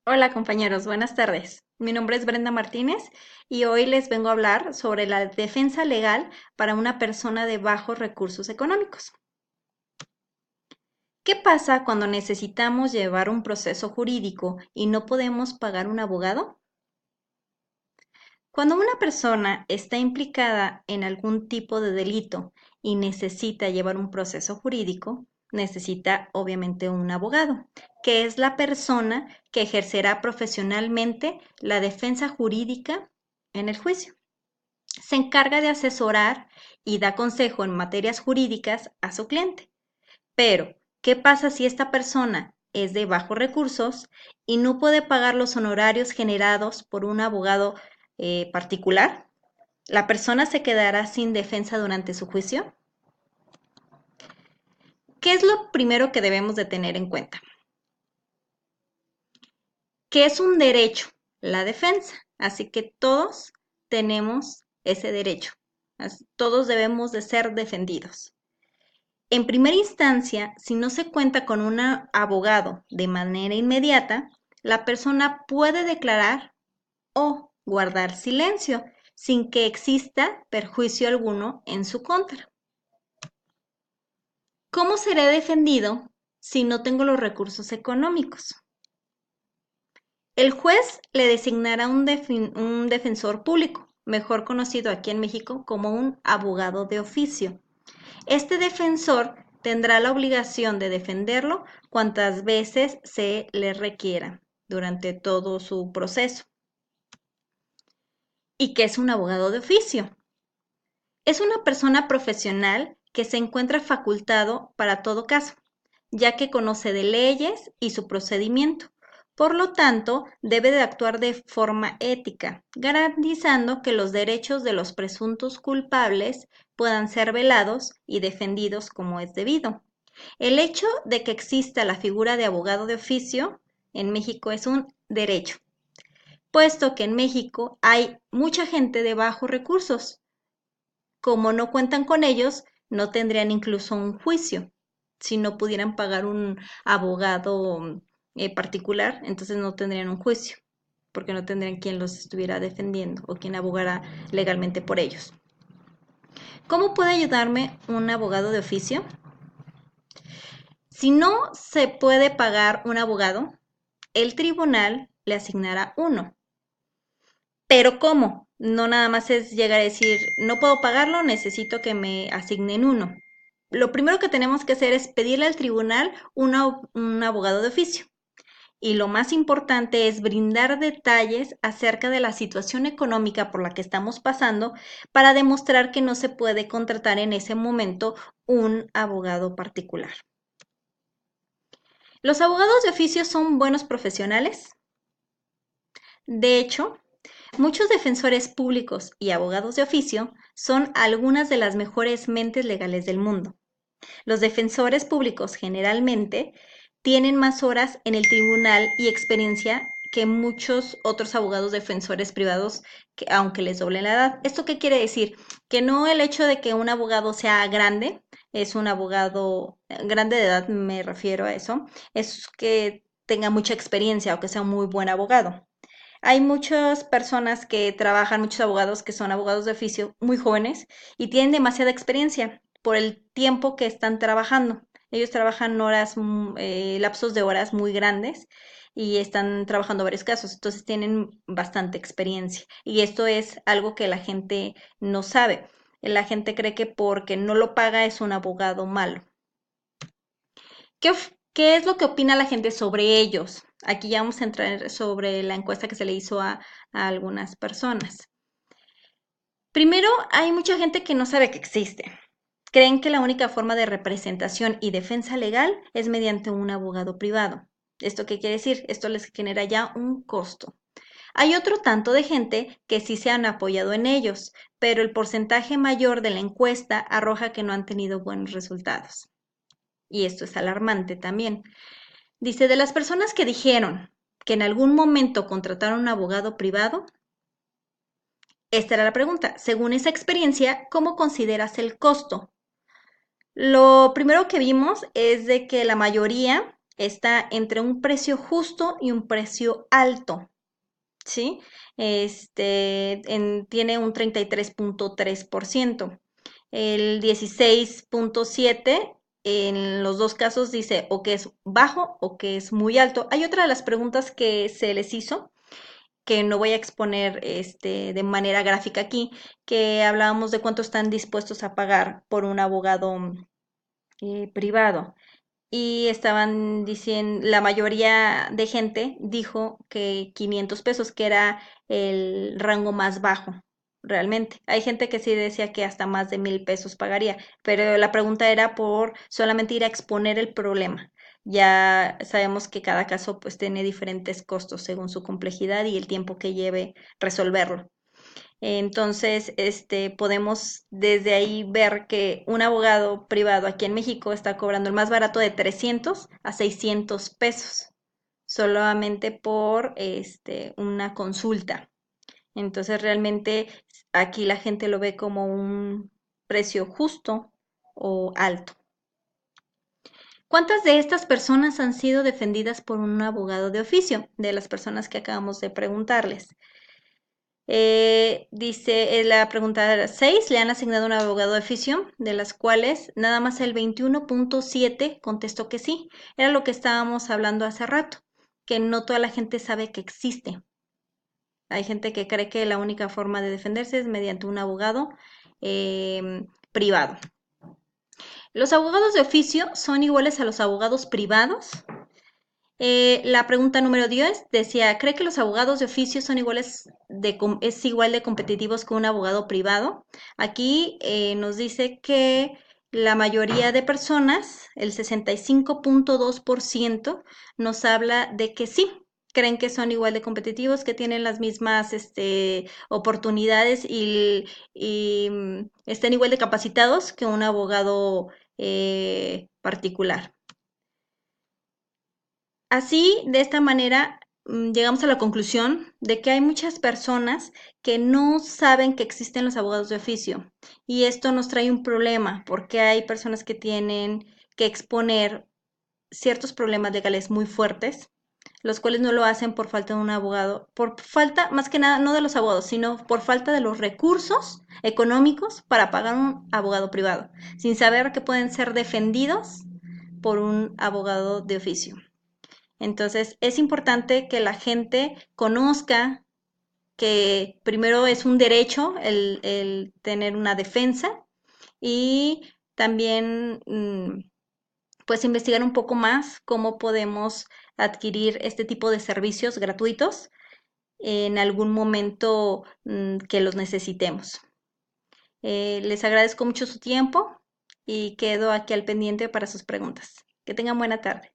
Hola compañeros, buenas tardes. Mi nombre es Brenda Martínez y hoy les vengo a hablar sobre la defensa legal para una persona de bajos recursos económicos. ¿Qué pasa cuando necesitamos llevar un proceso jurídico y no podemos pagar un abogado? Cuando una persona está implicada en algún tipo de delito y necesita llevar un proceso jurídico, necesita obviamente un abogado, que es la persona que ejercerá profesionalmente la defensa jurídica en el juicio. Se encarga de asesorar y da consejo en materias jurídicas a su cliente. Pero, ¿qué pasa si esta persona es de bajos recursos y no puede pagar los honorarios generados por un abogado particular? ¿La persona se quedará sin defensa durante su juicio? ¿Qué es lo primero que debemos de tener en cuenta? Que es un derecho, la defensa. Así que todos tenemos ese derecho. Todos debemos de ser defendidos. En primera instancia, si no se cuenta con un abogado de manera inmediata, la persona puede declarar o guardar silencio sin que exista perjuicio alguno en su contra. ¿Cómo seré defendido si no tengo los recursos económicos? El juez le designará un defensor público, mejor conocido aquí en México como un abogado de oficio. Este defensor tendrá la obligación de defenderlo cuantas veces se le requiera durante todo su proceso. ¿Y qué es un abogado de oficio? Es una persona profesional que se encuentra facultado para todo caso, ya que conoce de leyes y su procedimiento. Por lo tanto, debe de actuar de forma ética, garantizando que los derechos de los presuntos culpables puedan ser velados y defendidos como es debido. El hecho de que exista la figura de abogado de oficio en México es un derecho, puesto que en México hay mucha gente de bajos recursos. Como no cuentan con ellos, no tendrían incluso un juicio. Si no pudieran pagar un abogado particular, entonces no tendrían un juicio, porque no tendrían quien los estuviera defendiendo o quien abogara legalmente por ellos. ¿Cómo puede ayudarme un abogado de oficio? Si no se puede pagar un abogado, el tribunal le asignará uno. Pero ¿cómo? No nada más es llegar a decir, no puedo pagarlo, necesito que me asignen uno. Lo primero que tenemos que hacer es pedirle al tribunal un abogado de oficio. Y lo más importante es brindar detalles acerca de la situación económica por la que estamos pasando para demostrar que no se puede contratar en ese momento un abogado particular. ¿Los abogados de oficio son buenos profesionales? De hecho, muchos defensores públicos y abogados de oficio son algunas de las mejores mentes legales del mundo. Los defensores públicos generalmente tienen más horas en el tribunal y experiencia que muchos otros abogados defensores privados, aunque les doble la edad. ¿Esto qué quiere decir? Que no el hecho de que un abogado sea grande, es un abogado grande de edad, me refiero a eso, es que tenga mucha experiencia o que sea un muy buen abogado. Hay muchas personas que trabajan, muchos abogados que son abogados de oficio muy jóvenes y tienen demasiada experiencia por el tiempo que están trabajando. Ellos trabajan horas, lapsos de horas muy grandes y están trabajando varios casos, entonces tienen bastante experiencia. Y esto es algo que la gente no sabe. La gente cree que porque no lo paga es un abogado malo. ¿Qué es lo que opina la gente sobre ellos? Aquí ya vamos a entrar sobre la encuesta que se le hizo a algunas personas. Primero, hay mucha gente que no sabe que existe. Creen que la única forma de representación y defensa legal es mediante un abogado privado. ¿Esto qué quiere decir? Esto les genera ya un costo. Hay otro tanto de gente que sí se han apoyado en ellos, pero el porcentaje mayor de la encuesta arroja que no han tenido buenos resultados. Y esto es alarmante también. Dice, de las personas que dijeron que en algún momento contrataron un abogado privado, esta era la pregunta. Según esa experiencia, ¿cómo consideras el costo? Lo primero que vimos es de que la mayoría está entre un precio justo y un precio alto, ¿sí? Tiene un 33.3%. El 16.7 en los dos casos dice o que es bajo o que es muy alto. Hay otra de las preguntas que se les hizo que no voy a exponer de manera gráfica aquí, que hablábamos de cuánto están dispuestos a pagar por un abogado privado. Y estaban diciendo, la mayoría de gente dijo que 500 pesos, que era el rango más bajo, realmente. Hay gente que sí decía que hasta más de 1,000 pesos pagaría, pero la pregunta era por solamente ir a exponer el problema. Ya sabemos que cada caso pues tiene diferentes costos según su complejidad y el tiempo que lleve resolverlo. Entonces, podemos desde ahí ver que un abogado privado aquí en México está cobrando el más barato de 300 a 600 pesos solamente por una consulta. Entonces, realmente aquí la gente lo ve como un precio justo o alto. ¿Cuántas de estas personas han sido defendidas por un abogado de oficio? De las personas que acabamos de preguntarles. Dice la pregunta 6, le han asignado un abogado de oficio, de las cuales nada más el 21.7 contestó que sí. Era lo que estábamos hablando hace rato, que no toda la gente sabe que existe. Hay gente que cree que la única forma de defenderse es mediante un abogado privado. ¿Los abogados de oficio son iguales a los abogados privados? La pregunta número 10 decía, ¿cree que los abogados de oficio son es igual de competitivos que un abogado privado? Aquí nos dice que la mayoría de personas, el 65.2%, nos habla de que sí, creen que son igual de competitivos, que tienen las mismas oportunidades y estén igual de capacitados que un abogado particular. Así, de esta manera, llegamos a la conclusión de que hay muchas personas que no saben que existen los abogados de oficio y esto nos trae un problema porque hay personas que tienen que exponer ciertos problemas legales muy fuertes, los cuales no lo hacen por falta de un abogado, por falta, más que nada, no de los abogados, sino por falta de los recursos económicos para pagar un abogado privado, sin saber que pueden ser defendidos por un abogado de oficio. Entonces, es importante que la gente conozca que primero es un derecho el tener una defensa y también pues investigar un poco más cómo podemos adquirir este tipo de servicios gratuitos en algún momento que los necesitemos. Les agradezco mucho su tiempo y quedo aquí al pendiente para sus preguntas. Que tengan buena tarde.